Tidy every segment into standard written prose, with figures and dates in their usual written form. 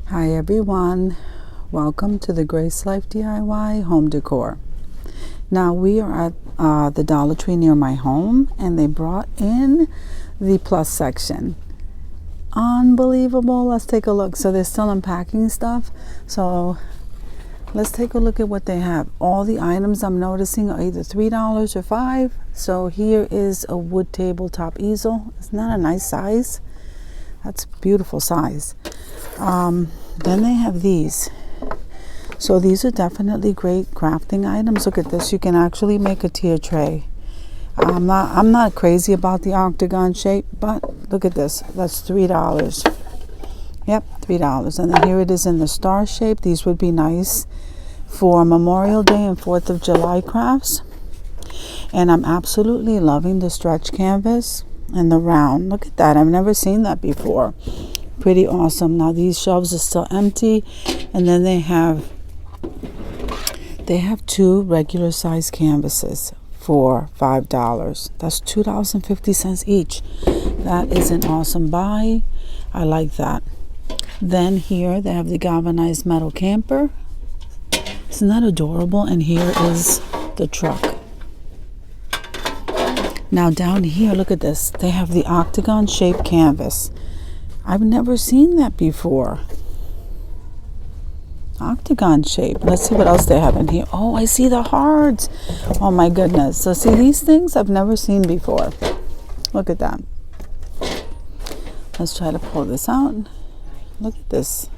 Hi everyone, welcome to the Grace Life DIY home decor. Now we are at the Dollar Tree near my home, and they brought in the plus section. Unbelievable. Let's take a look. So they're still unpacking stuff, so let's take a look at what they have. All the items I'm noticing are either $3 or $5. So here is a wood tabletop easel. Isn't that a nice size? That's a beautiful size. Then they have these. So these are definitely great crafting items. Look at this. You can actually make a tier tray. I'm not crazy about the octagon shape, but look at this. That's $3. Yep, $3. And then here it is in the star shape. These would be nice for Memorial Day and 4th of July crafts. And I'm absolutely loving the stretch canvas and the round. Look at that. I've never seen that before. Pretty awesome. Now these shelves are still empty, and then they have two regular size canvases for $5. That's $2.50 each. That is an awesome buy. I like that. Then here they have the galvanized metal camper. Isn't that adorable? And here is the truck. Now down here, look at this. They have the octagon shaped canvas. I've never seen that before. Octagon shape. Let's see what else they have in here. Oh, I see the hearts. Oh my goodness. So see, these things I've never seen before. Look at that. Let's try to pull this out. Look at this.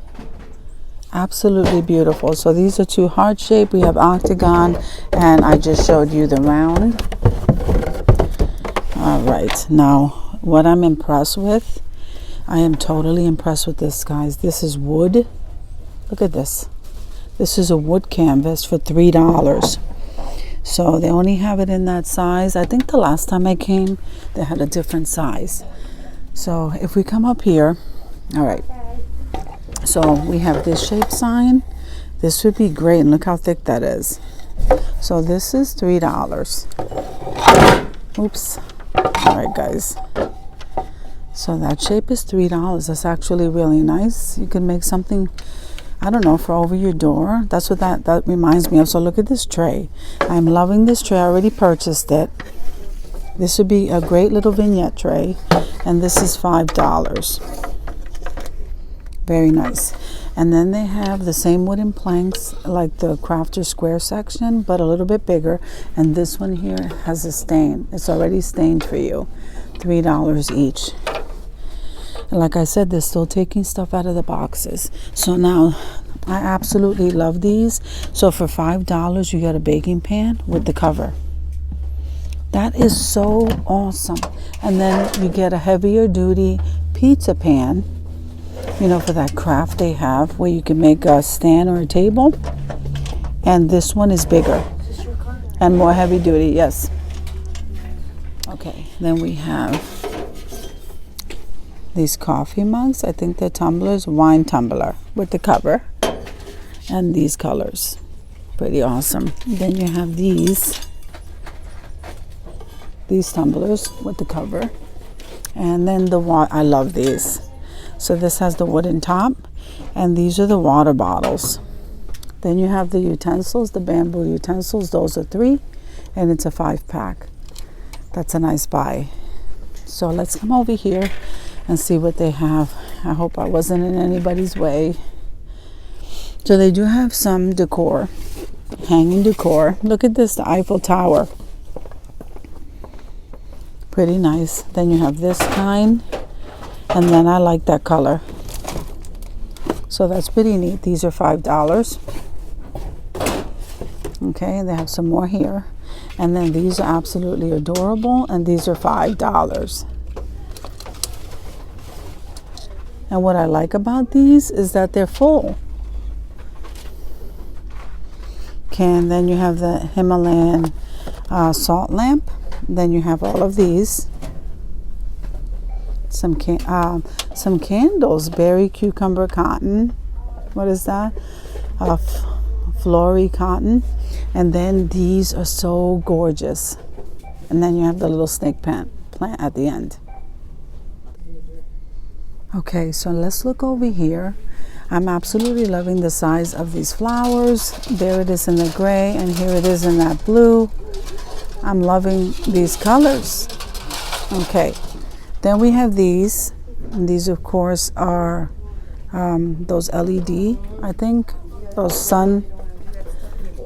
Absolutely beautiful. So these are two heart shape. We have octagon, and I just showed you the round. All right. Now, what I'm impressed with, I am totally impressed with this, guys. This is wood. Look at this. This is a wood canvas for $3. So they only have it in that size. I think the last time I came, they had a different size. So if we come up here, all right. So we have this shape sign. This would be great, and look how thick that is. So this is $3. Oops. All right, guys. So that shape is $3. That's actually really nice. You can make something, I don't know, for over your door. That's what that reminds me of. So look at this tray. I'm loving this tray. I already purchased it. This would be a great little vignette tray. And this is $5. Very nice. And then they have the same wooden planks like the crafter square section, but a little bit bigger. And this one here has a stain. It's already stained for you. $3 each. And like I said, they're still taking stuff out of the boxes. So now, I absolutely love these. So for $5, you get a baking pan with the cover. That is so awesome. And then you get a heavier duty pizza pan, you know, for that craft they have, where you can make a stand or a table. And this one is bigger and more heavy duty, yes. Okay, then we have these coffee mugs. I think they're tumblers, wine tumbler with the cover, and these colors, pretty awesome. Then you have these tumblers with the cover, and then I love these. So this has the wooden top, and these are the water bottles. Then you have the utensils, the bamboo utensils. Those are $3, and it's a 5-pack. That's a nice buy. So let's come over here and see what they have. I hope I wasn't in anybody's way. So they do have some decor, hanging decor. Look at this, the Eiffel Tower. Pretty nice. Then you have this kind, and then I like that color. So that's pretty neat. These are $5. Okay, they have some more here. And then these are absolutely adorable, and these are $5. And what I like about these is that they're full. Okay, and then you have the Himalayan salt lamp. Then you have all of these. Some candles, berry, cucumber, cotton. What is that? Flory cotton. And then these are so gorgeous. And then you have the little snake plant at the end. Okay, so let's look over here. I'm absolutely loving the size of these flowers. There it is in the gray, and here it is in that blue. I'm loving these colors. Okay, then we have these. And these, of course, are those LED, I think. Those sun.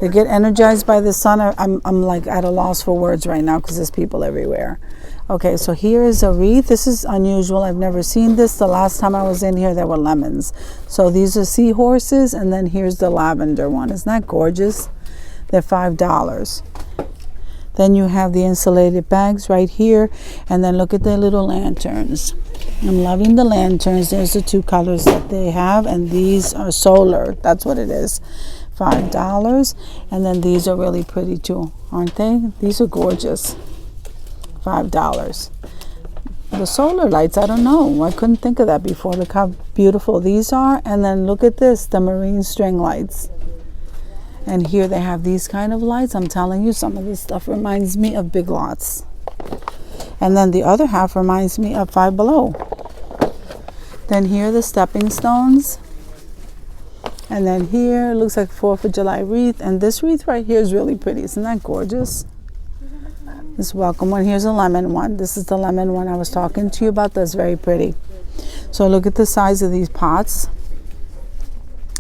They get energized by the sun. I'm like at a loss for words right now because there's people everywhere. Okay, so here is a wreath. This is unusual. I've never seen this. The last time I was in here, there were lemons. So these are seahorses, and then here's the lavender one. Isn't that gorgeous? They're $5. Then you have the insulated bags right here, and then look at their little lanterns. I'm loving the lanterns. There's the two colors that they have, and these are solar. That's what it is. $5. And then these are really pretty too, aren't they? These are gorgeous. $5. The solar lights, I don't know. I couldn't think of that before. Look how beautiful these are. And then look at this, the marine string lights. And here they have these kind of lights. I'm telling you, some of this stuff reminds me of Big Lots. And then the other half reminds me of Five Below. Then here are the stepping stones. And then here looks like 4th of July wreath. And this wreath right here is really pretty. Isn't that gorgeous? This welcome one. Here's a lemon one. This is the lemon one I was talking to you about. That's very pretty. So look at the size of these pots.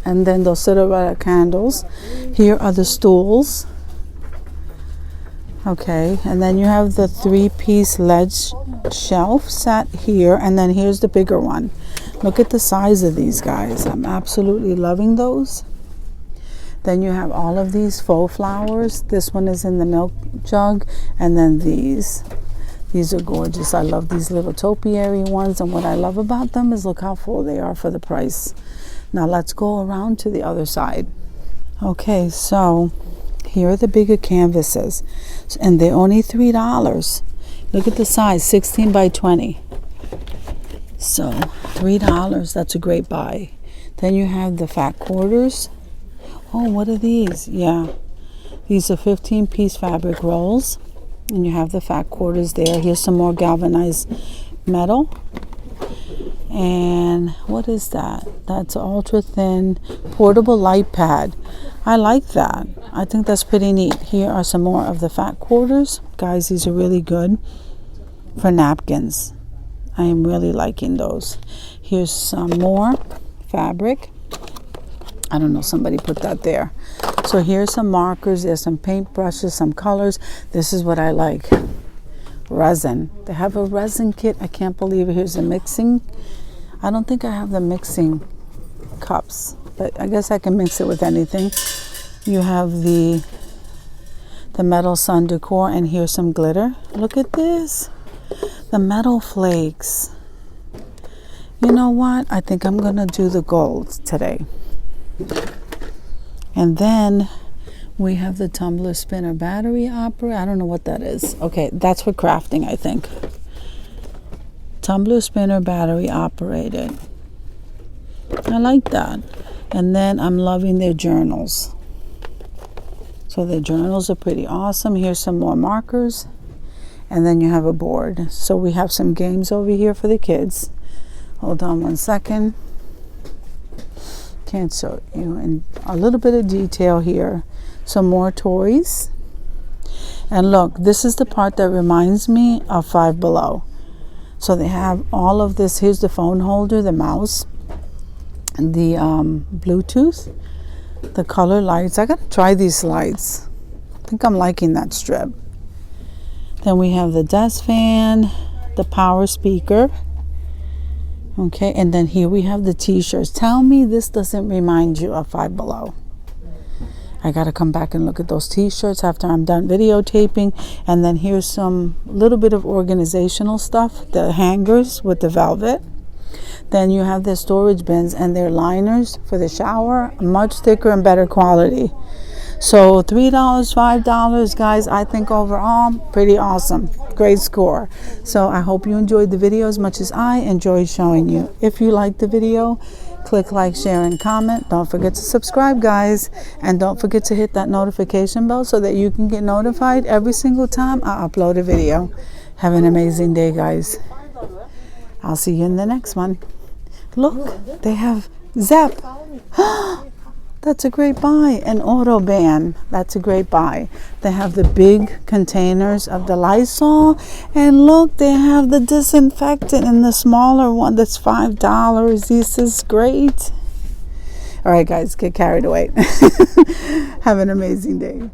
And then those silhouette candles. Here are the stools. Okay, and then you have the 3-piece ledge shelf set here, and then here's the bigger one. Look at the size of these guys. I'm absolutely loving those. Then you have all of these faux flowers. This one is in the milk jug, and then these. These are gorgeous. I love these little topiary ones, and what I love about them is look how full they are for the price. Now let's go around to the other side. Okay, so here are the bigger canvases, and they're only $3. Look at the size, 16 by 20. So $3, that's a great buy. Then you have the fat quarters. Oh, what are these? Yeah, these are 15-piece fabric rolls, and you have the fat quarters there. Here's some more galvanized metal. And what is that? That's ultra thin portable light pad. I like that. I think that's pretty neat. Here are some more of the fat quarters. Guys, these are really good for napkins. I am really liking those. Here's some more fabric. I don't know, somebody put that there. So here's some markers. There's some paint brushes, some colors. This is what I like. Resin. They have a resin kit. I can't believe it. Here's the mixing. I don't think I have the mixing cups, but I guess I can mix it with anything. You have the metal sun decor, and here's some glitter. Look at this. The metal flakes. You know what? I think I'm going to do the gold today. And then we have the tumbler spinner battery opera. I don't know what that is. Okay, that's for crafting, I think. Tumbler spinner battery operated. I like that. And then I'm loving their journals. So their journals are pretty awesome. Here's some more markers. And then you have a board. So we have some games over here for the kids. Hold on one second. Can't show you in a little bit of detail here. Some more toys. And look, this is the part that reminds me of Five Below. So they have all of this. Here's the phone holder, the mouse, and the Bluetooth, the color lights. I gotta try these lights. I think I'm liking that strip. Then we have the desk fan, the power speaker. Okay, and then here we have the t-shirts. Tell me this doesn't remind you of Five Below. I gotta come back and look at those t-shirts after I'm done videotaping. And then here's some little bit of organizational stuff, the hangers with the velvet. Then you have the storage bins and their liners for the shower, much thicker and better quality. So $3, $5, guys, I think overall pretty awesome. Great score. So I hope you enjoyed the video as much as I enjoyed showing you. If you liked the video, click like, share, and comment. Don't forget to subscribe, guys. And don't forget to hit that notification bell so that you can get notified every single time I upload a video. Have an amazing day, guys. I'll see you in the next one. Look, they have Zep. That's a great buy. An Autoban. That's a great buy. They have the big containers of the Lysol. And look, they have the disinfectant in the smaller one that's $5. This is great. All right, guys, get carried away. Have an amazing day.